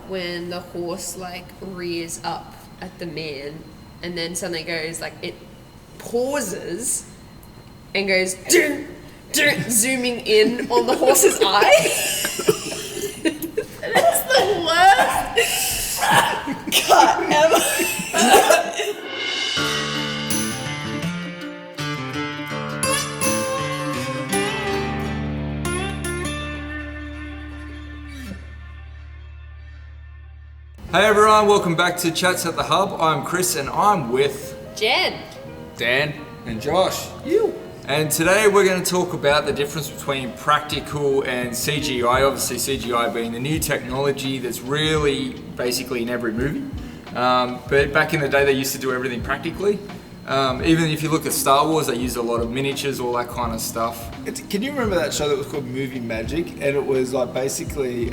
when the horse like rears up at the man and then suddenly goes like it pauses and goes zooming in on the horse's eye. That's the worst cut ever. Hey everyone, welcome back to Chats at the Hub. I'm Chris and I'm with Jen, Dan, and Josh. You. And today we're going to talk about the difference between practical and CGI. Obviously CGI being the new technology that's really basically in every movie. But back in the day they used to do everything practically. Even if you look at Star Wars, they used a lot of miniatures, all that kind of stuff. Can you remember that show that was called Movie Magic? And it was like basically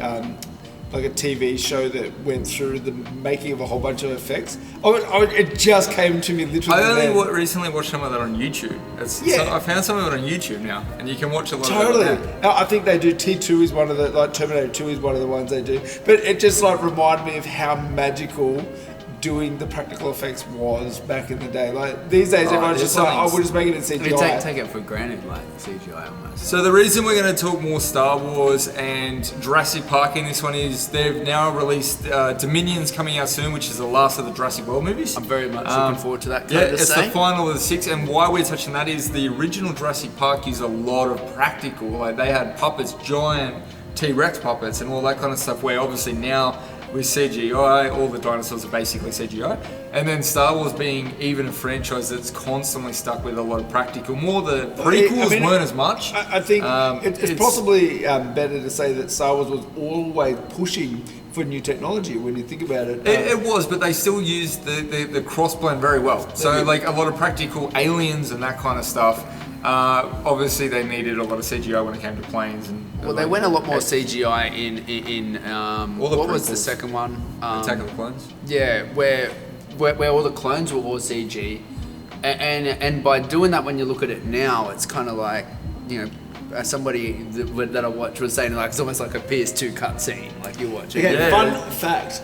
like a TV show that went through the making of a whole bunch of effects. It just came to me literally. I only recently watched some of that on YouTube. I found some of it on YouTube now, and you can watch a lot of it. Totally. I think they do. T2 is one of the, like Terminator 2 is one of the ones they do. But it just like reminded me of how magical doing the practical effects was back in the day. Like these days, everyone's just like, we're just making it CGI. We take it for granted, like CGI almost. So the reason we're going to talk more Star Wars and Jurassic Park in this one is they've now released Dominion's coming out soon, which is the last of the Jurassic World movies. I'm very much looking forward to that. Yeah, it's the final of the 6, and why we're touching that is the original Jurassic Park used a lot of practical. Like they had puppets, giant T-Rex puppets, and all that kind of stuff. Where obviously now, with CGI, all the dinosaurs are basically CGI. And then Star Wars being even a franchise that's constantly stuck with a lot of practical. More the prequels weren't as much. I think it's possibly better to say that Star Wars was always pushing for new technology when you think about it. It was, but they still used the cross blend very well. So like a lot of practical aliens and that kind of stuff. Obviously they needed a lot of CGI when it came to planes and well, they went a lot more CGI in what was the second one? Attack of the Clones. Yeah, where all the clones were all CG, and by doing that, when you look at it now, it's kind of like, you know, somebody that I watched was saying like it's almost like a PS2 cutscene, like you're watching. Okay, fun fact.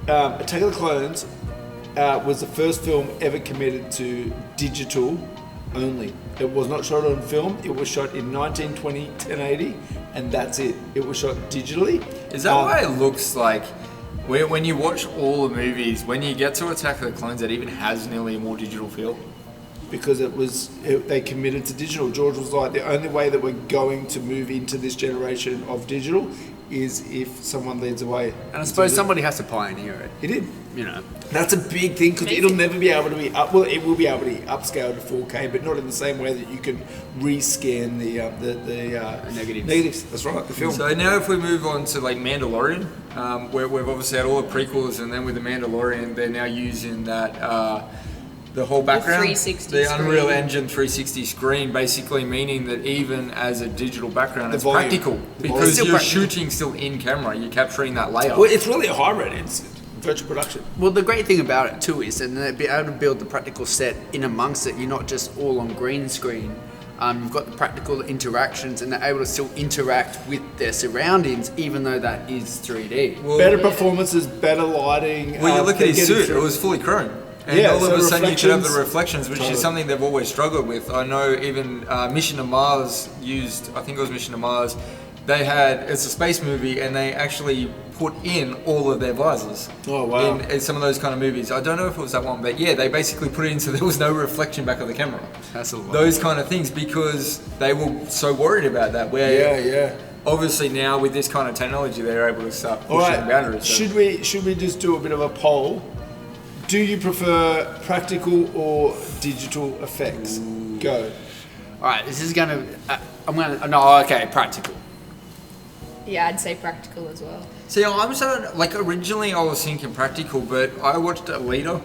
Attack of the Clones was the first film ever committed to digital only. It was not shot on film. It was shot in 1920 1080, and that's it. It was shot digitally. Is that why it looks like when you watch all the movies, when you get to Attack of the Clones, it even has nearly a more digital feel? Because they committed to digital. George was like, the only way that we're going to move into this generation of digital is if someone leads away. And I suppose somebody has to pioneer it. He did. You know, that's a big thing because it'll never be able to be up. Well, it will be able to be upscaled to 4K, but not in the same way that you can rescan the negatives. That's right, the film. So now, if we move on to like Mandalorian, where we've obviously had all the prequels, and then with the Mandalorian, they're now using that. The whole background, the Unreal Engine 360 screen, basically meaning that even as a digital background, it's practical because you're shooting still in camera. You're capturing that layer. Well, it's really a high rate. It's virtual production. Well, the great thing about it too is that they'll be able to build the practical set in amongst it. You're not just all on green screen. You've got the practical interactions, and they're able to still interact with their surroundings, even though that is 3D. Well, better performances, better lighting. Well, you look at his suit; it was fully chrome. And all of a sudden you could have the reflections, which is something they've always struggled with. I know even Mission to Mars used, I think it was Mission to Mars, it's a space movie, and they actually put in all of their visors. Oh, wow. In some of those kind of movies. I don't know if it was that one, but yeah, they basically put it in so there was no reflection back of the camera. That's a lot. Those kind of things, because they were so worried about that. Obviously now with this kind of technology, they're able to start pushing boundaries. So. Should we just do a bit of a poll? Do you prefer practical or digital effects? Ooh. Go. All right, this is gonna. Practical. Yeah, I'd say practical as well. See, I'm so like originally I was thinking practical, but I watched Alita,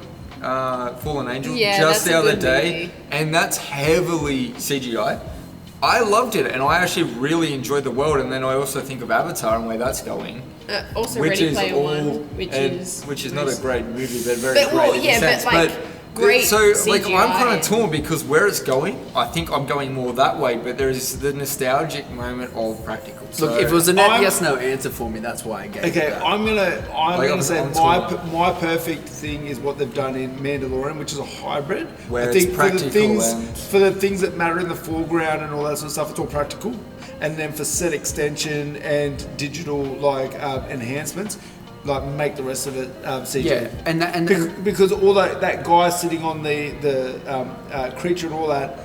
Fallen Angel, just the other day, and that's heavily CGI. I loved it, and I actually really enjoyed the world. And then I also think of Avatar and where that's going. Also, Ready Player One, which is not a great movie, but very great in a sense. But great So, CGI. like, I'm kind of torn because where it's going, I think I'm going more that way. But there is the nostalgic moment of practical. So, Look, if it was a yes/no answer for me, that's why I gave it Okay, that. I'm gonna say I'm my perfect thing is what they've done in Mandalorian, which is a hybrid. Where I it's think practical for the things that matter in the foreground and all that sort of stuff, it's all practical. And then for set extension and digital enhancements, like make the rest of it CG. Yeah, and because all that guy sitting on the creature and all that,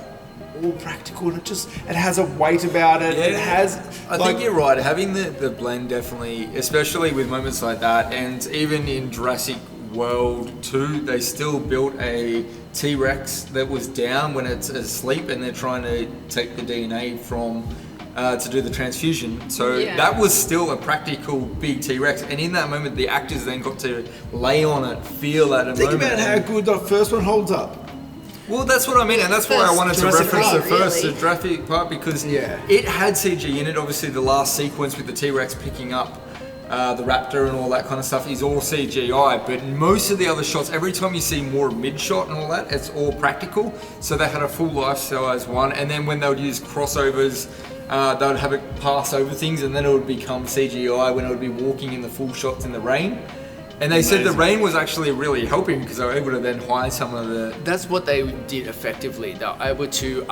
all practical, and it has a weight about it. Yeah, it has. I think you're right. Having the blend definitely, especially with moments like that, and even in Jurassic World 2, they still built a T-Rex that was down when it's asleep, and they're trying to take the DNA from. To do the transfusion, so that was still a practical big T-Rex, and in that moment, the actors then got to lay on it, feel that moment. Think about how good the first one holds up. Well, that's what I mean, and that's why I wanted to Jurassic reference Park, the first really. Jurassic Park because it had CG in it. Obviously, the last sequence with the T-Rex picking up the raptor and all that kind of stuff is all CGI, but most of the other shots, every time you see more mid-shot and all that, it's all practical. So they had a full life-size one, and then when they would use crossovers, they would have it pass over things, and then it would become CGI when it would be walking in the full shots in the rain. And they said the rain was actually really helping because they were able to then hide some of the... That's what they did effectively. They were able to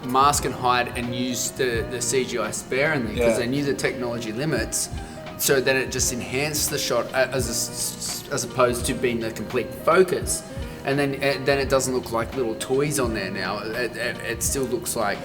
mask and hide and use the CGI sparingly because they knew the technology limits. So then it just enhanced the shot as opposed to being the complete focus. And then it doesn't look like little toys on there now. It still looks like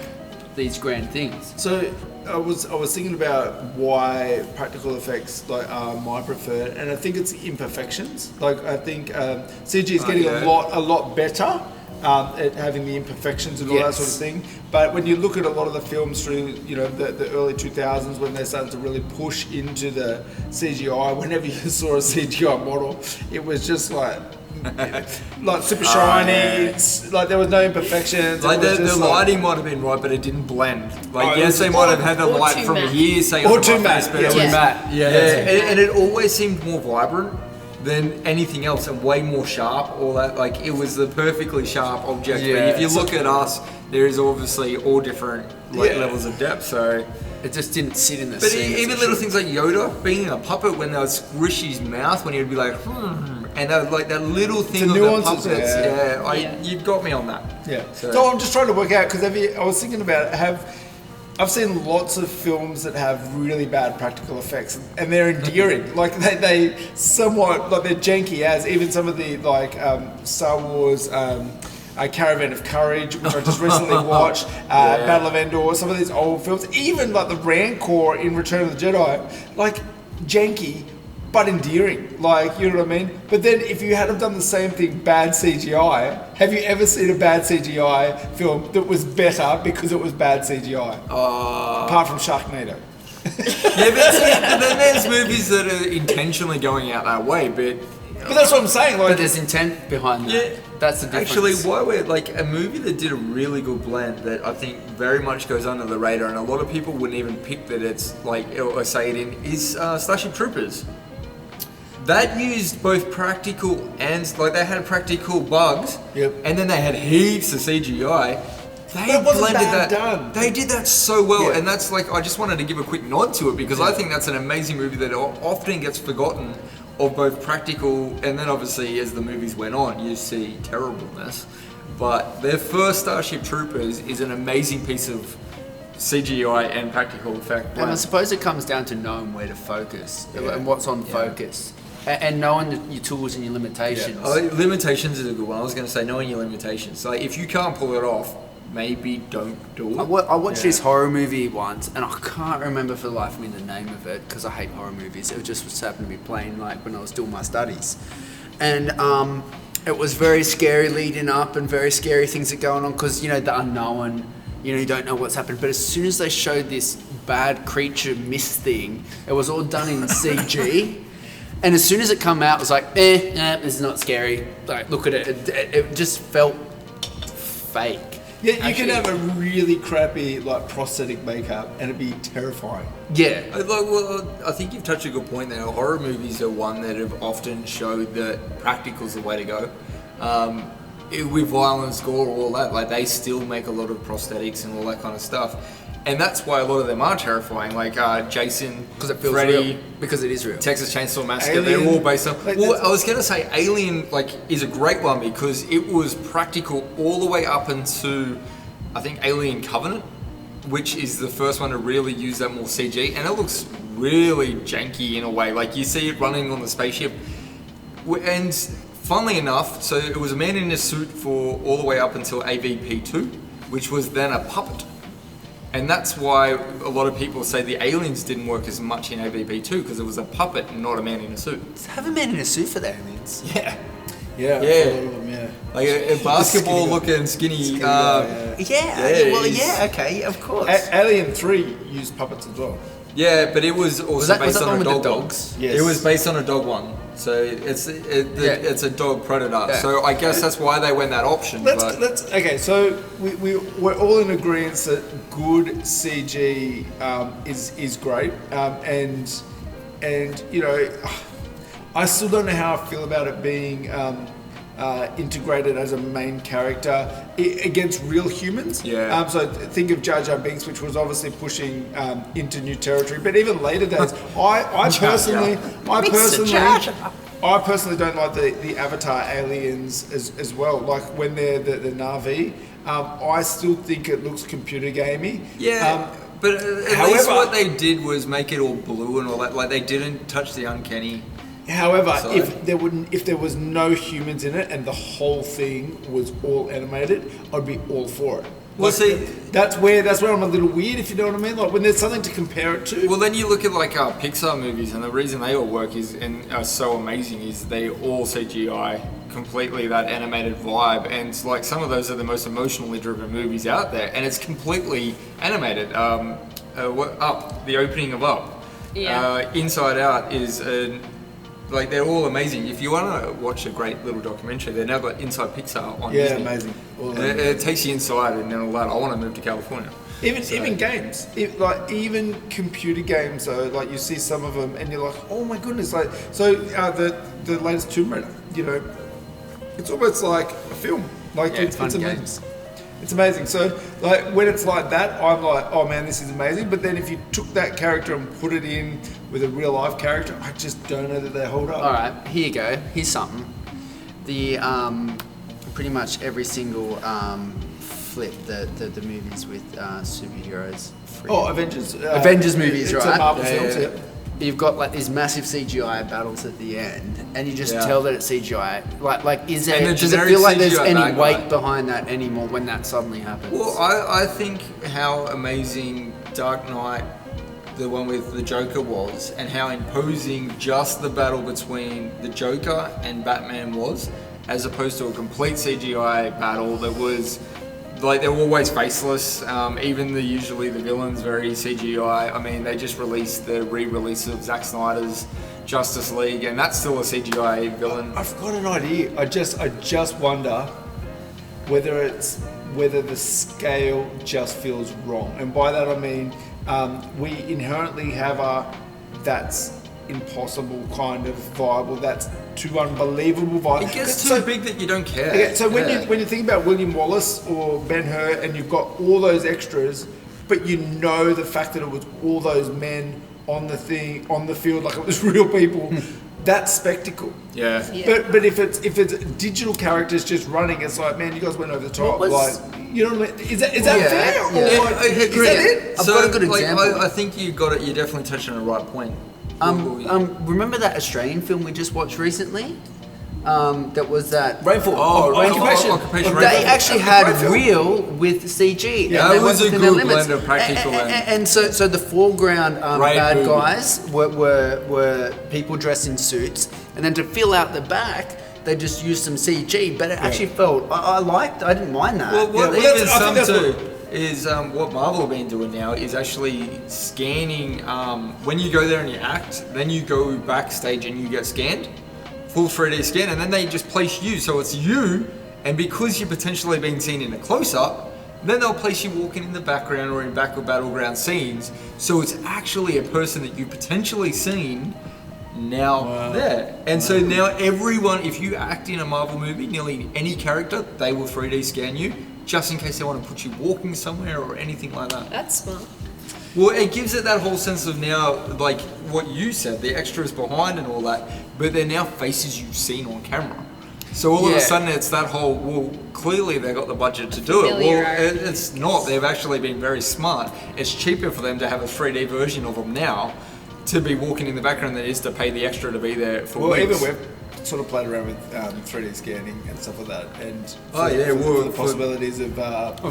these grand things. So I was thinking about why practical effects are my preferred, and I think it's imperfections. Like I think CG is getting a lot better at having the imperfections and all that sort of thing. But when you look at a lot of the films through the early 2000s when they started to really push into the CGI, whenever you saw a CGI model, it was just like super shiny. It's like there was no imperfections. Like the lighting might have been right, but it didn't blend. Like yes, they might have had the light from here, say or on too my matte, face, but it was matte. Yeah. And it always seemed more vibrant than anything else, and way more sharp. All that, like it was the perfectly sharp object. But if you look at us, there is obviously all different levels of depth. So. It just didn't sit in the But scene. even little things like Yoda being a puppet when they would squish his mouth when he would be like, and that, like that little thing The of the nuances, puppets. You've got me on that. Yeah. So I'm just trying to work out because I was thinking about I've seen lots of films that have really bad practical effects, and they're endearing. Like they somewhat they're janky as even some of the Star Wars. Caravan of Courage, which I just recently watched, Battle of Endor, some of these old films, even like the Rancor in Return of the Jedi, like janky but endearing, like you know what I mean. But then if you had have done the same thing, bad CGI, have you ever seen a bad CGI film that was better because it was bad CGI? Apart from Sharknado. But then there's movies that are intentionally going out that way, but that's what I'm saying. But there's intent behind that. Yeah. That's the difference. Actually, why we're like a movie that did a really good blend that I think very much goes under the radar, and a lot of people wouldn't even pick that it's like or say it in is Starship Troopers. That used both practical and they had practical bugs, and then they had heaps of CGI. They blended that. Done. They did that so well, and that's I just wanted to give a quick nod to it because I think that's an amazing movie that often gets forgotten. Of both practical and then obviously as the movies went on, you see terribleness. But their first Starship Troopers is an amazing piece of CGI and practical effect. And I suppose it comes down to knowing where to focus and what's on focus. And knowing your tools and your limitations. Limitations is a good one. I was going to say knowing your limitations. So if you can't pull it off, maybe don't do it. I watched this horror movie once, and I can't remember for the life of me the name of it because I hate horror movies. It just happened to be playing when I was doing my studies, and it was very scary leading up and very scary things that going on because the unknown. You don't know what's happened. But as soon as they showed this bad creature mist thing, it was all done in CG. And as soon as it come out, it was like, this is not scary. Like, look at it. It just felt fake. Yeah, you can have a really crappy prosthetic makeup and it'd be terrifying. Yeah. I think you've touched a good point there. Horror movies are one that have often showed that practical's the way to go. with violence, gore, all that, like they still make a lot of prosthetics and all that kind of stuff. And that's why a lot of them are terrifying, like Jason, Because it feels Freddy, real. Because it is real. Texas Chainsaw Massacre. Alien. They're all based on. Like Well, I was gonna say Alien, like, is a great one because it was practical all the way up into, I think, Alien Covenant, which is the first one to really use that more CG, and it looks really janky in a way. Like you see it running on the spaceship, and funnily enough, so it was a man in a suit for all the way up until AVP2, which was then a puppet. And that's why a lot of people say the aliens didn't work as much in AVP2 because it was a puppet and not a man in a suit. Have a man in a suit for the aliens. Yeah. Yeah. Yeah. For a lot of them, yeah. Like a basketball looking skinny. Okay, of course. Alien 3 used puppets as well. Yeah, but it was also was based that on one a with the dog dogs? one. Yes. It was based on a dog one. So it's a dog predator. Yeah. So I guess that's why they went that option. Okay, so we're all in agreement that good CG is great, and you know, I still don't know how I feel about it being integrated as a main character against real humans. Yeah. So think of Jar Jar Binks, which was obviously pushing into new territory. But even later days, I personally don't like the Avatar aliens as well. Like when they're the Na'vi, I still think it looks computer gamey. Yeah. But at least what they did was make it all blue and all that. Like they didn't touch the uncanny. However, side. if there was no humans in it and the whole thing was all animated, I'd be all for it. Well, see, that's where I'm a little weird, if you know what I mean. Like when there's something to compare it to. well, then you look at like Pixar movies, and the reason they all work and are so amazing is they all CGI completely that animated vibe, and like some of those are the most emotionally driven movies out there, and it's completely animated. Up, the opening of Up, Inside Out is like they're all amazing. If you want to watch a great little documentary, they've now got Inside Pixar on Disney. Amazing. And it takes you inside and then all that. I want to move to California. Even games, even computer games though, like you see some of them and you're like, oh my goodness, like the latest Tomb Raider, you know, it's almost like a film. Like Yeah, it's fun amazing. games. It's amazing. So like when it's like that, I'm like, oh man, this is amazing. But then if you took that character and put it in with a real life character, I just don't know that they hold up. All right, here you go. Here's something. The pretty much every single flip the movies with superheroes. Free. Oh, Avengers. Avengers movies, it's right? a Marvel Yeah, films, yeah. yeah. You've got like these massive CGI battles at the end, and you just Yeah. tell that it's CGI. Like, is there? And the Does it generic feel like there's CGI any bad weight guy. behind that anymore when that suddenly happens? Well, I think how amazing Dark Knight, the one with the Joker, was, and how imposing just the battle between the Joker and Batman was, as opposed to a complete CGI battle that was like they're always faceless. Even usually the villains very CGI. I mean, they just released the re-release of Zack Snyder's Justice League, and that's still a CGI villain. I've got an idea. I just wonder whether the scale just feels wrong, and by that I mean we inherently have a that's impossible kind of vibe, or that's too unbelievable vibe. It gets So- too big that you don't care. Okay, so when Yeah. you think about William Wallace or Ben-Hur, and you've got all those extras, but you know the fact that it was all those men on the field, like it was real people, that's spectacle. Yeah. Yeah. But if it's digital characters just running, it's like, man, you guys went over the top. What was- Like, you know what I mean? Is that fair? Or Yeah, like, I agree. is that it? I've got a good like, example. I think you got it. You definitely touched on the right point. Remember that Australian film we just watched recently? That was that. Rainfall. Occupation. Occupation. They Rainfall. actually had Rainfall. real with CG. Yeah, and they it was went a within their good limits. blend of practical and so the foreground Great bad movie. guys were people dressed in suits, and then to fill out the back, they just used some CG. But it actually felt I didn't mind that. Well, what Yeah, well, even I think some that's do is what Marvel have been doing now is actually scanning. When you go there and you act, then you go backstage and you get scanned, full 3D scan, and then they just place you, so it's you, and because you're potentially being seen in a close-up, then they'll place you walking in the background or in back of battleground scenes, so it's actually a person that you potentially seen now there. And so now everyone, if you act in a Marvel movie, nearly any character, they will 3D scan you, just in case they want to put you walking somewhere or anything like that. That's smart. Well, it gives it that whole sense of now, like what you said, the extras behind and all that, but they're now faces you've seen on camera. So all of a sudden it's that whole, well, clearly they got the budget to do it. Well, it's not. They've actually been very smart. It's cheaper for them to have a 3D version of them now to be walking in the background than it is to pay the extra to be there for weeks. Even we've sort of played around with 3D scanning and stuff like that. And for the possibilities of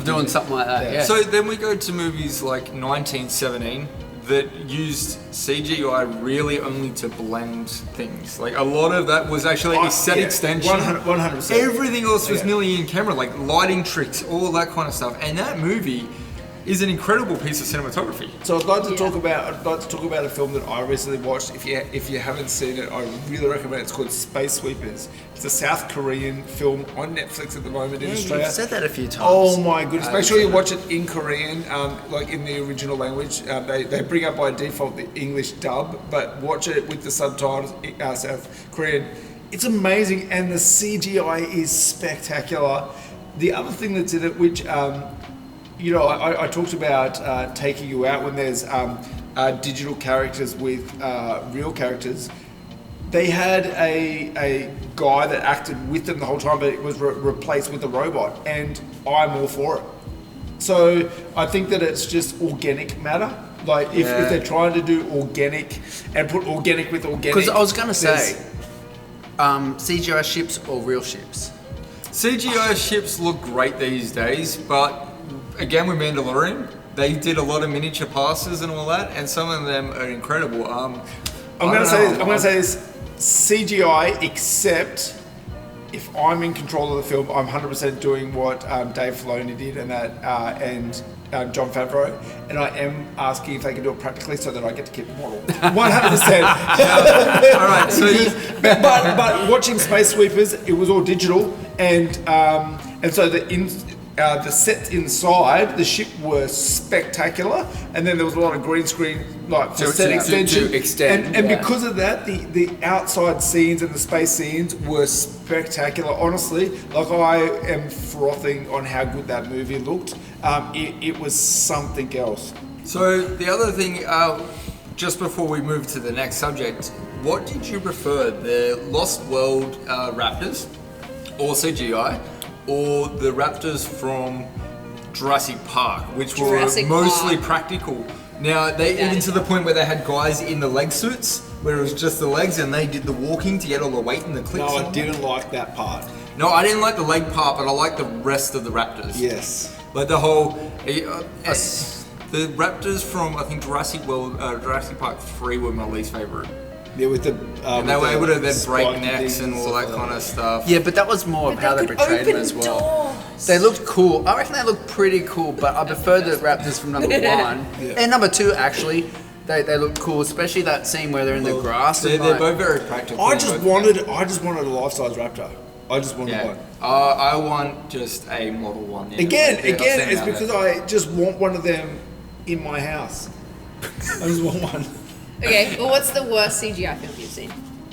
doing something like that, yeah. So then we go to movies like 1917 that used CGI really only to blend things. Like a lot of that was actually set extension. 100%. Everything else was nearly in camera, like lighting tricks, all that kind of stuff. And that movie is an incredible piece of cinematography. So I'd like to talk about a film that I recently watched. If you haven't seen it, I really recommend it. It's called Space Sweepers. It's a South Korean film on Netflix at the moment in Australia. You've said that a few times. Oh my goodness! Make sure you watch it in Korean, like in the original language. They bring up by default the English dub, but watch it with the subtitles South Korean. It's amazing, and the CGI is spectacular. The other thing that's in it, which I talked about taking you out when there's digital characters with real characters. They had a guy that acted with them the whole time, but it was replaced with a robot, and I'm all for it. So I think that it's just organic matter. Like if they're trying to do organic and put organic with organic. Because I was going to say, CGI ships or real ships? CGI ships look great these days, but again with Mandalorian, they did a lot of miniature passes and all that, and some of them are incredible. I'm going to say this: CGI, except if I'm in control of the film, I'm 100% doing what Dave Filoni did and Jon Favreau, and I am asking if they can do it practically so that I get to keep the model. 100%. All right. So, but watching Space Sweepers, it was all digital, and so the sets inside the ship were spectacular, and then there was a lot of green screen, like for set extension. To extend, and because of that, the outside scenes and the space scenes were spectacular. Honestly, like I am frothing on how good that movie looked. It was something else. So the other thing, just before we move to the next subject, what did you prefer, the Lost World raptors, or CGI? Or the raptors from Jurassic Park, which were mostly practical. Now, even to the point where they had guys in the leg suits, where it was just the legs and they did the walking to get all the weight in the clips. No, I didn't like that part. No, I didn't like the leg part, but I liked the rest of the raptors. Yes. Like the whole... the raptors from, I think, Jurassic Park 3 were my least favourite. Yeah, with the and they were able to then break necks and all that kind of stuff. Yeah, but that was more of how they portrayed them as well. They looked cool. I reckon they looked pretty cool, but I prefer the raptors from number 1 and number 2. Actually, they looked cool, especially that scene where they're in the grass. They're both very practical. I just wanted a life-size raptor. I just wanted one. I want just a model one. Yeah. Again, it's because I just want one of them in my house. I just want one. Okay, well, what's the worst CGI film you've seen?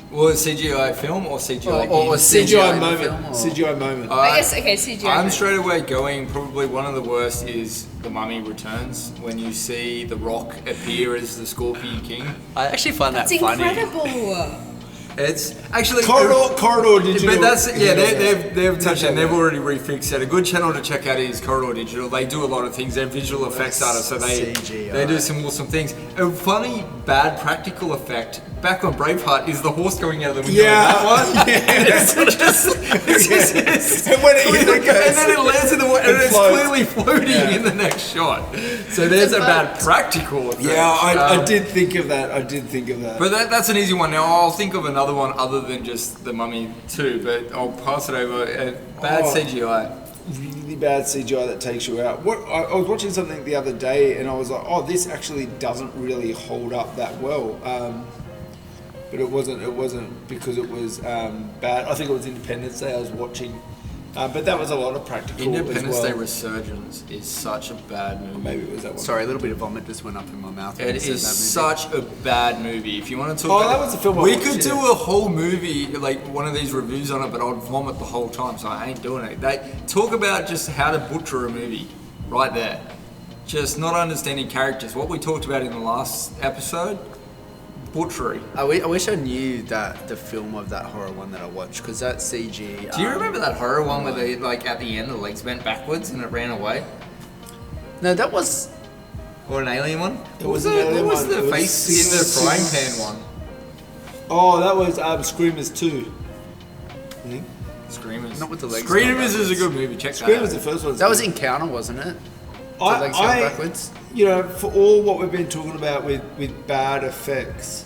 Well, CGI film or CGI or CGI moment. CGI moment. I guess, CGI I'm moment. straight away going, probably one of the worst is The Mummy Returns, when you see The Rock appear as the Scorpion King. I actually find that funny. funny. It's incredible. It's actually Corridor Digital. But that's they've touched and they've already refixed it. A good channel to check out is Corridor Digital. They do a lot of things. They're visual effects artists, so they do some awesome things. A funny bad practical effect back on Braveheart is the horse going out of the window. That one. And when it goes, and then it lands in the water and it's clearly floating in the next shot. So there's a bad practical effect. Yeah, I did think of that. But that's an easy one. Now I'll think of another one other than just The Mummy 2, but I'll pass it over. Bad CGI. Really bad CGI that takes you out. I was watching something the other day and I was like, this actually doesn't really hold up that well. But it wasn't because it was bad. I think it was Independence Day. I was watching But that was a lot of practical Independence as well. Day Resurgence is such a bad movie. Maybe it was that one. Sorry, a little bit of vomit just went up in my mouth. when It you said is that movie. such a bad movie. If you want to Oh, talk that about was the film I we watched, could do yeah. a whole movie, like one of these reviews on it, but I'd vomit the whole time, so I ain't doing it. They talk about just how to butcher a movie right there. Just not understanding characters. What we talked about in the last episode, butchery. I wish I knew that the film of that horror one that I watched, because that CG. Do you remember that horror one where they, like, at the end, the legs bent backwards and it ran away? No, that was. Or an alien one? It was What an alien was one. the It was face in the six- frying pan one? Oh, that was Screamers 2. I think. Screamers. Not with the legs Screamers going is a good movie. Check that Screamers out. the first one. That was Encounter, wasn't it? The legs going backwards. You know, for all what we've been talking about with bad effects,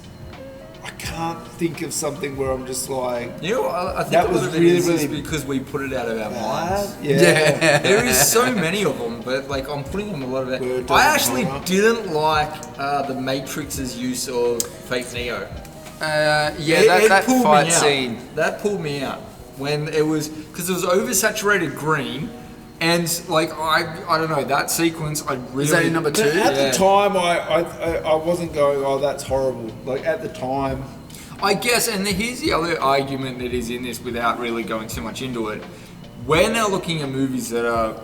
I can't think of something where I'm just like, You know, I think That a lot was of it really, is really because we put it out of our minds. bad. Yeah. There is so many of them, but like I'm putting them a lot of it. Word I doesn't actually horror. didn't like the Matrix's use of fake Neo. Yeah, It that pulled fight me out. scene. That pulled me out when it was because it was oversaturated green, and like I don't know that sequence. I really Is that in number But 2? at Yeah. the time, I wasn't going, oh, that's horrible. Like at the time, I guess, and here's the other argument that is in this without really going too much into it. We're now looking at movies that are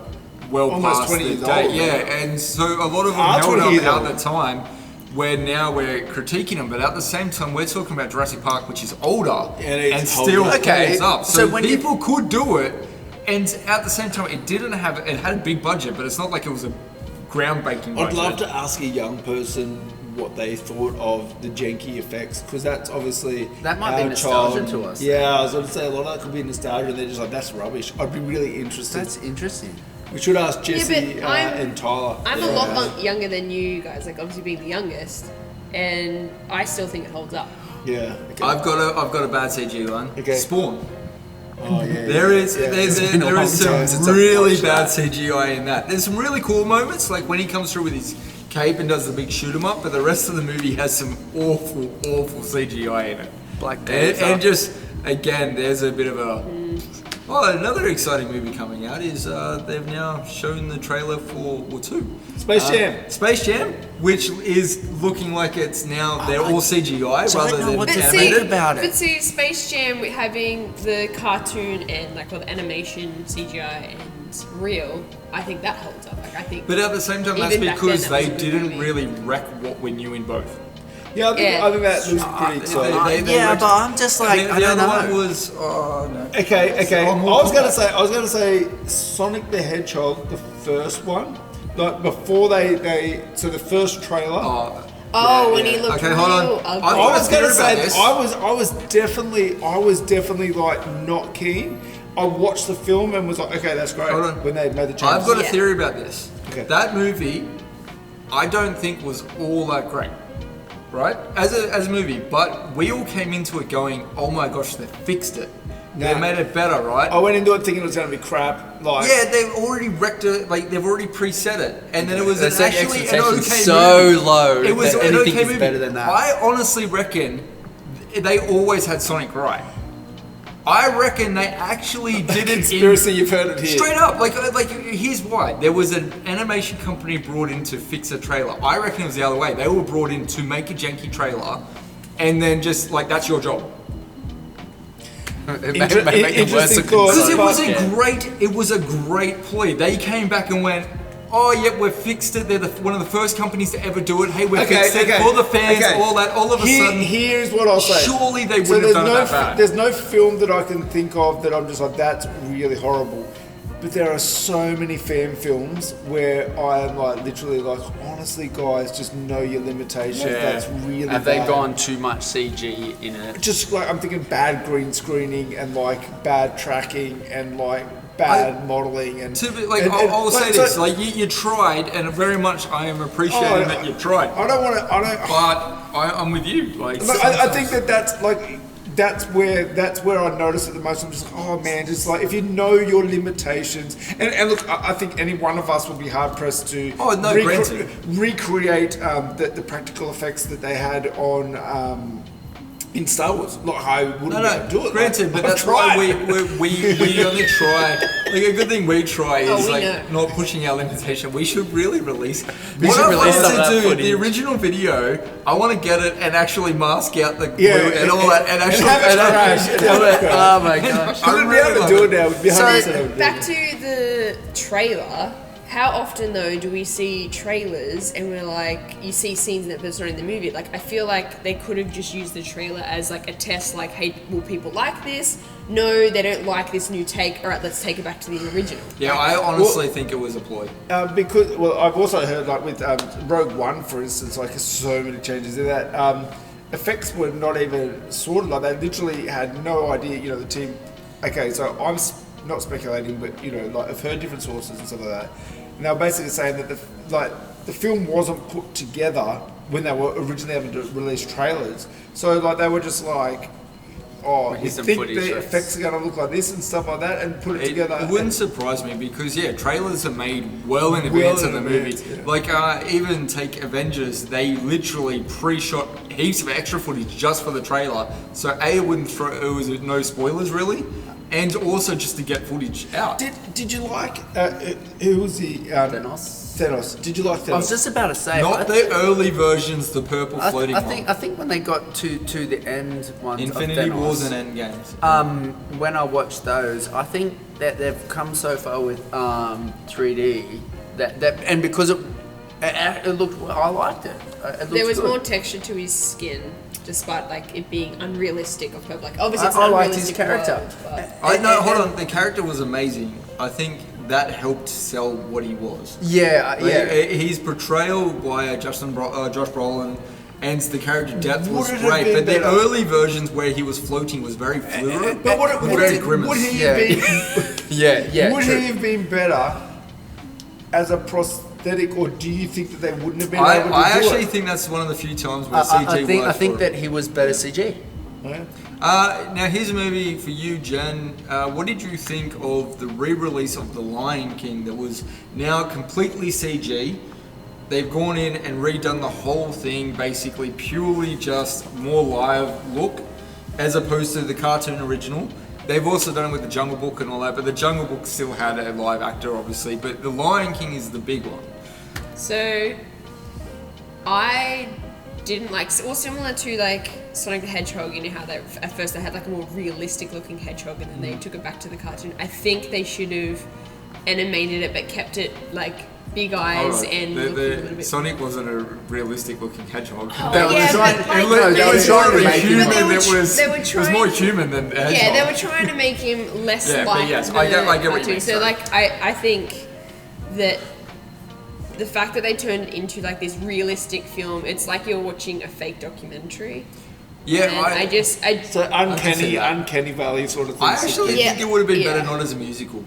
well Almost past 20 the years date. old, Yeah, right? and so a lot of them Are held 20 up years at old. the time, where now we're critiquing them, but at the same time we're talking about Jurassic Park, which is older And it's still holding up. Okay, holds up. so So, when you- people could do it, and at the same time it had a big budget, but it's not like it was a groundbreaking budget. I'd love to ask a young person what they thought of the janky effects, because that's obviously That might be our nostalgia child. to us. Yeah, I was going to say a lot of that could be nostalgia, and they're just like, that's rubbish. I'd be really interested. That's interesting. We should ask Jesse but I'm- and Tyler. I'm a Yeah. lot younger than you guys, like obviously being the youngest, and I still think it holds up. Yeah. Okay. I've got a bad CG one. Okay. Spawn. Oh, yeah. There is yeah. there been a there long is time some since I've really watched bad that. CGI in that. There's some really cool moments, like when he comes through with his cape and does the big shoot 'em up, but the rest of the movie has some awful CGI in it. Black And, Panther. and just again, there's a bit of a. Oh, another exciting movie coming out is they've now shown the trailer for 2. Space Jam. Space Jam, which is looking like it's now they're all CGI don't rather know than what to animated. think about it. But see, Space Jam with having the cartoon and like all the animation, CGI and real, I think that holds up. Like I think. But at the same time, that's Even back because then, that they was a good didn't movie. really wreck what we knew in both. Yeah, I think, Yeah. I think that looks pretty exciting. They yeah, wrecked- but I'm just like, the I don't other know. one was no. Okay. Oh, I more was gonna say Sonic the Hedgehog, the first one, like before so the first trailer. Oh, when he looked Okay, real hold on. ugly. I I wanna was gonna hear about say this. I was definitely like not keen. I watched the film and was like, okay, that's great. Hold on. When they made the change. I've got a Yeah. theory about this. Okay. That movie, I don't think was all that great, right? As a movie, but we all came into it going, oh my gosh, they fixed it. They Nah. made it better, right? I went into it thinking it was gonna be crap. Like Yeah, they've already wrecked it. Like they've already preset it, and then it was They set actually an expectations okay so movie. low It was that an anything okay is movie. better than that. I honestly reckon they always had Sonic right. I reckon they actually did it conspiracy, you've heard it here. straight up. Like here's why. There was an animation company brought in to fix a trailer. I reckon it was the other way. They were brought in to make a janky trailer, and then just like that's your job. It may make it worse. Interesting thought. Because But- it was a great ploy. They came back and went, oh yeah, we've fixed it. They're one of the first companies to ever do it. Hey, we fixed it for the fans. okay. All that. All of a sudden, here's what I'll say. surely they So wouldn't have there's done no it that bad. there's no film that I can think of that I'm just like that's really horrible. But there are so many fan films where I am like literally like, honestly, guys, just know your limitations. Yeah. That's really Have they bad. gone too much CG in it? Just like I'm thinking bad green screening and like bad tracking and like bad modeling and. To be, like, and- I'll say so- this: like you tried, and very much I am appreciating that you tried. I don't want to. I don't. But I'm with you. Like, Look, I think that's like that's where I notice it the most. I'm just like, oh man, just like if you know your limitations, and look, I think any one of us will be hard pressed to granted. recreate the practical effects that they had on in Star Wars. Not how I wouldn't be able to do it. Granted, but I've that's why tried. we only try. Like a good thing we try is we like know. not pushing our limitation. We should really release. We What should I release wanted some of to that do, footage. the original video, I want to get it and actually mask out the glue Yeah, and all that, and actually. have it crash. And have it crash. Oh my gosh. I wouldn't be able to do it now. We'd be 100% able to do Back it. to the trailer. How often though do we see trailers and we're like, you see scenes that it's not in the movie? Like, I feel like they could have just used the trailer as like a test, like, hey, will people like this? No, they don't like this new take. All right, let's take it back to the original. Yeah, I honestly think it was a ploy. Because, well, I've also heard, like, with Rogue One, for instance, like, so many changes in that. Effects were not even sorted. Like, they literally had no idea, you know, the team. Okay, so I'm not speculating, but, you know, like, I've heard different sources and stuff like that. And they were basically saying that the film wasn't put together when they were originally having to release trailers. So, like, they were just like, oh, you Here's some think footage, the right? effects are going to look like this and stuff like that, and put it together. It wouldn't surprise me because trailers are made well in advance of the movie. Yeah. Like even take Avengers, they literally pre-shot heaps of extra footage just for the trailer. So it wouldn't it was no spoilers really, and also just to get footage out. Did you like who was the Thanos? Did you like Thanos? I was just about to say. Not the early versions, the purple floating I one. think when they got to the end ones, Infinity of Thanos, Wars and Endgames. when I watched those, I think that they've come so far with 3D that and because it looked, I liked it. There was good. more texture to his skin, despite like it being unrealistic of purple. Like, obviously, it's I an liked his unrealistic character. world, Hold on. The character was amazing. I think that helped sell what he was. Yeah, yeah. His portrayal by Josh Brolin and the character depth was Would it have great, been but the better? early versions where he was floating was very fluid. But very grimace. would he Yeah. have been? yeah. would true. he have been better as a prosthetic, or do you think that they wouldn't have been I able to I do actually it? think that's one of the few times where CG I works think for that him. he was better CG. Yeah. Now here's a movie for you, Jen. What did you think of the re-release of The Lion King that was now completely CG? They've gone in and redone the whole thing, basically purely just more live look, as opposed to the cartoon original. They've also done it with the Jungle Book and all that, but the Jungle Book still had a live actor, obviously. But The Lion King is the big one. So, I didn't like, or similar to like Sonic the Hedgehog, you know how they at first they had like a more realistic looking hedgehog and then they took it back to the cartoon. I think they should have animated it but kept it like big eyes and looking a little bit. Sonic wasn't a realistic looking hedgehog. Oh, They were yeah, trying- but, it like, looked- no, they were was trying to already make him human. But they were It was, they were it was trying- more human than a hedgehog. Yeah, they were trying to make him less Yeah, but like yes, the I get what you cartoon. mean, So sorry. like I think that the fact that they turned it into like this realistic film, it's like you're watching a fake documentary. Yeah, And I just So see that. uncanny valley sort of thing. I actually Yeah, think it would have been yeah. better not as a musical.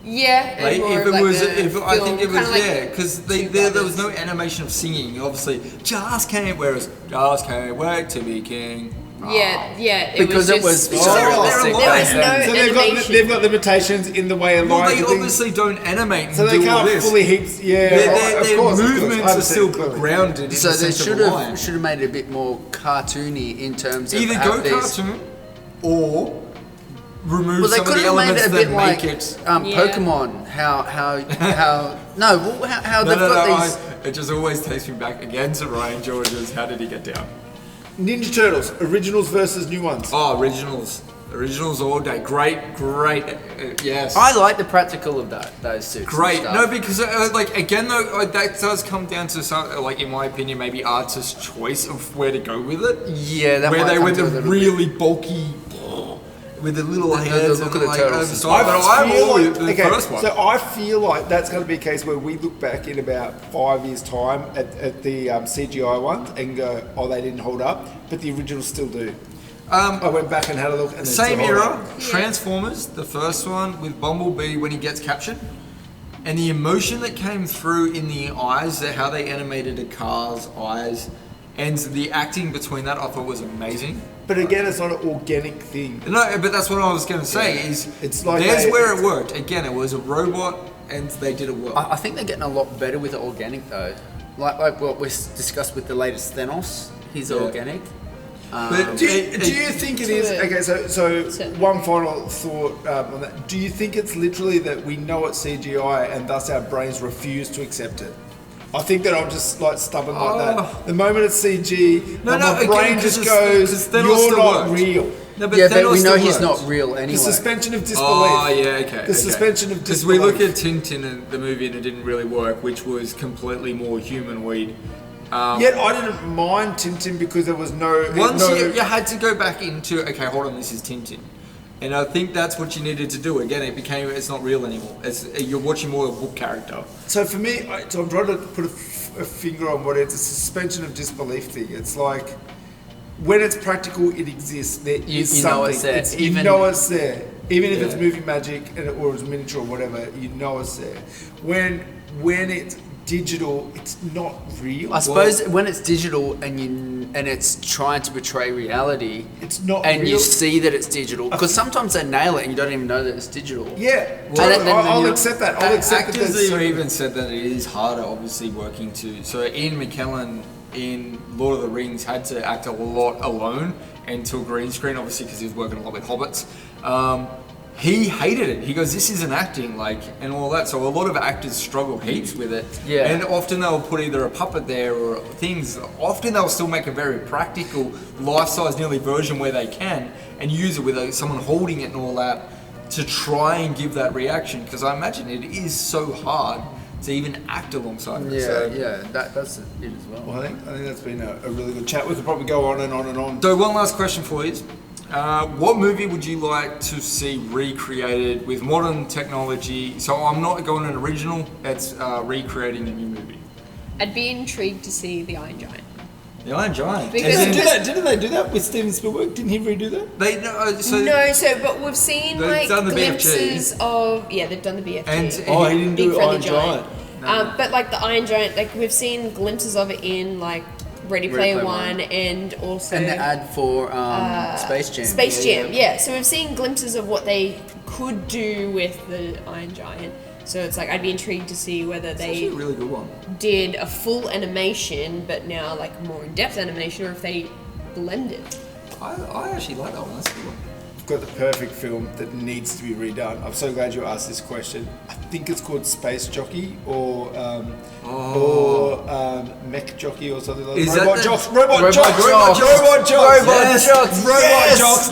yeah. and Like more if of, it like, was, a if I film, think it was kinda like yeah, because Two there was Brothers. no animation of singing. Obviously, just can't. Whereas just can't wait to be king. Yeah. Because it was just, so there realistic was back no then. So animation. they've got limitations in the way of Well, lions they and things. obviously don't animate and So they do all can't this. fully heaps. Yeah, Their of course, movements are still clearly. grounded. So in the they sense of should a lion. have made it a bit more cartoony in terms of Either how go these- cartoon or remove Well, they some of could the have made elements it a that bit make like it. Yeah. Pokemon. How no, well, how No, they've no, got no. these. It just always takes me back again to Ryan George's. How did he get down? Ninja Turtles, originals versus new ones. Oh, originals. Originals all day. Great. Yes. I like the practical of those suits. and Great. stuff. No, because like again though, that does come down to some, like in my opinion, maybe artist's choice of where to go with it. Yeah, that Where might they come were to the a little really bulky, with the little heads look and of the like turtles over and stuff. But I'm feel always like- the first one. So I feel like that's going to be a case where we look back in about 5 years' time at the CGI ones and go, oh, they didn't hold up, but the originals still do. I went back and had a look. And they Same still hold era, up. Transformers, the first one with Bumblebee when he gets captured, and the emotion that came through in the eyes, how they animated a car's eyes, and the acting between that, I thought was amazing. But again, it's not an organic thing. No, but that's what I was going to say. Yeah. Is It's like there's they- where it worked. Again, it was a robot, and they did it well. I think they're getting a lot better with the organic though. Like what we discussed with the latest Thanos. He's Yeah. organic. But Do you think it is? Okay, so one final thought on that. Do you think it's literally that we know it's CGI and thus our brains refuse to accept it? I think that I'm just like stubborn like that. The moment it's CG, my brain just goes, "You're not real." No, but we know he's not real anyway. The suspension of disbelief. Oh, yeah, okay. The suspension of disbelief. Because we look at Tintin in the movie and it didn't really work, which was completely more humanoid. Yet I didn't mind Tintin because there was no... Once you had to go back into, okay, hold on, this is Tintin. And I think that's what you needed to do. Again, it's not real anymore. You're watching more of a book character. So for me, I'm trying to put a finger on what it's a suspension of disbelief thing. It's like... When it's practical, it exists. There is you something. Know it's there. You know it's there. Even if it's movie magic or it's miniature or whatever, you know it's there. When it's digital, it's not real. I suppose when it's digital and it's trying to portray reality, it's not and real. You see that it's digital. Because sometimes they nail it and you don't even know that it's digital. Yeah, I'll accept that. I'll accept that. Actors even said that it is harder, obviously, working to... So Ian McKellen in Lord of the Rings had to act a lot alone and to a green screen, obviously because he was working a lot with hobbits. He hated it. He goes, this isn't acting, and all that. So a lot of actors struggle heaps with it. Yeah. And often they'll put either a puppet there or things. Often they'll still make a very practical, life-size nearly version where they can and use it with someone holding it and all that to try and give that reaction. Because I imagine it is so hard to even act alongside it. That's it as well. Well, I think that's been a really good chat. We could probably go on and on and on. So one last question for you. What movie would you like to see recreated with modern technology? So I'm not going an original, it's recreating a new movie. I'd be intrigued to see The Iron Giant. The Iron Giant? Because didn't they do that with Steven Spielberg? Didn't he redo that? But we've seen done the glimpses of... Yeah, they've done the BFG. And he didn't do Iron Giant. But The Iron Giant, we've seen glimpses of it in Ready Player One and also... And the ad for Space Jam. Space Jam, yeah. So we've seen glimpses of what they could do with the Iron Giant. So it's I'd be intrigued to see whether they a really good one. Did a full animation, but now more in-depth animation, or if they blended. I actually like that one. That's a good one. I've got the perfect film that needs to be redone. I'm so glad you asked this question. I think it's called Space Jockey or Mech Jockey or something like that. Robot Jocks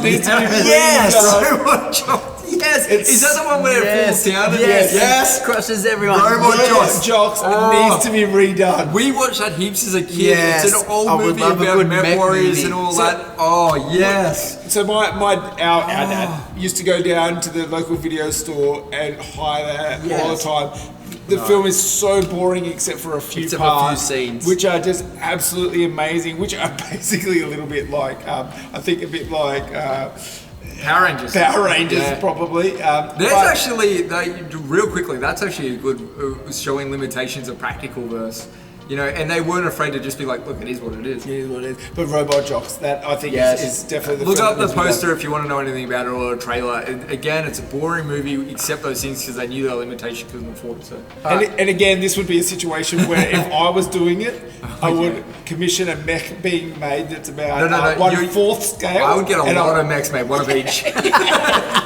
needs to be redone. Robot Jocks. Yes, is that the one where it falls down? Yes, crushes everyone. Robot Jocks needs to be redone. We watched that heaps as a kid. Yes. It's an old movie about mech warriors and all that. Oh yes. So our dad used to go down to the local video store and hire that all the time. The film is so boring except for a few parts, scenes, which are just absolutely amazing. Which are basically a little bit like Power Rangers. Probably. There's actually, real quickly, that's actually a good showing limitations of practical verse. And they weren't afraid to just be like, look, it is what it is. It is what it is. But Robot Jocks, that I think is definitely the Look up the poster if you want to know anything about it, or a trailer. Again, it's a boring movie, except those things because they knew their limitation, couldn't afford it. So. And again, this would be a situation where if I was doing it, I would commission a mech being made that's about 1/4 scale. I would get a lot of mechs made, one of each.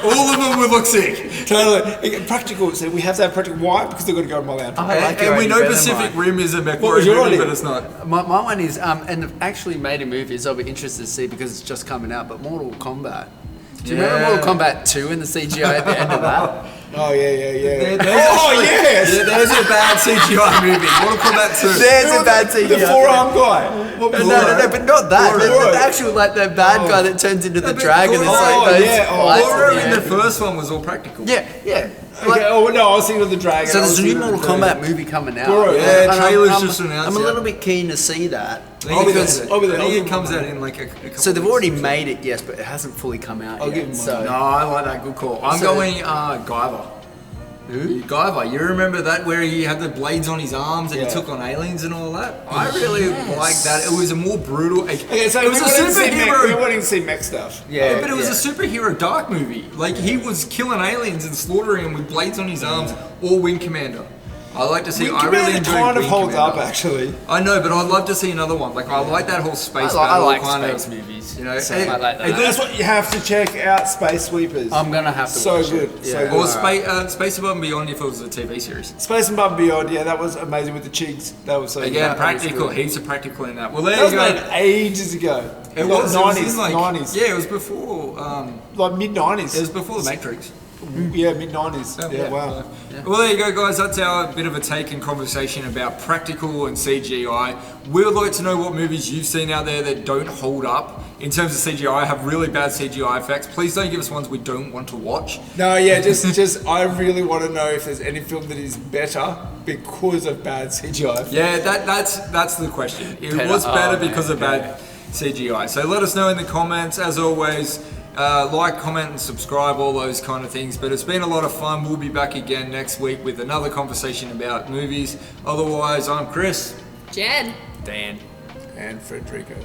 All of them would look sick. Totally. Practical. So we have to have practical. Why? Because they've got to go on my land. And we know Pacific Rim is a mech movie, but it's not. My one is, and they've actually made a movie, so I'll be interested to see because it's just coming out, but Mortal Kombat. Do you remember Mortal Kombat 2 and the CGI at the end of that? Oh, yeah. Yes! There's a bad CGI movie. Mortal Kombat 2. There's a bad CGI. The forearm guy. No, but not that. The actual, the bad guy that turns into the dragon. It's Goro in the first one was all practical. Yeah. I was thinking of the dragon. So there's a new Mortal Kombat movie coming out. Trailer's just announced. I'm a little bit keen to see that. I think it comes out in a couple So they've already made it, yes, but it hasn't fully come out yet. No, I like that. Good call. I'm going Guyver. Who? Guyver. You remember that where he had the blades on his arms and he took on aliens and all that? I really like that. It was a more brutal... Okay, so it was a superhero... We're wanting to see mech stuff. Yeah, but it was a superhero dark movie. He was killing aliens and slaughtering them with blades on his arms, or Wing Commander. I like to see. Wing I really Commander enjoy kind of Wing holds up, Commander. actually. I know, but I'd love to see another one. Like I like that whole space I battle like kind space of movies. You know, So I like that. it That's does- what you have to check out, Space Sweepers. I'm gonna have to So watch good, it. so Yeah. good. or Space Above and Beyond if it was a TV series. Space and Above and Beyond, yeah, that was amazing with the Chigs. That was so good. Yeah, That was practical. good. Heaps of practical in that. Well, there That was you go. made ages ago. It Like was 90s, in like 90s. Yeah, it was before. Like mid-90s. It was before the Matrix. Yeah, mid-90s. Yeah, wow. Well, there you go, guys. That's our bit of a take and conversation about practical and CGI. We would like to know what movies you've seen out there that don't hold up in terms of CGI, have really bad CGI effects. Please don't give us ones we don't want to watch. No, yeah, just I really want to know if there's any film that is better because of bad CGI. Yeah, that's the question. It Better. was better Oh, man, because of bad CGI. So let us know in the comments. As always, like, comment, and subscribe, all those kind of things. But it's been a lot of fun. We'll be back again next week with another conversation about movies. Otherwise, I'm Chris. Jen. Dan. And Frederico.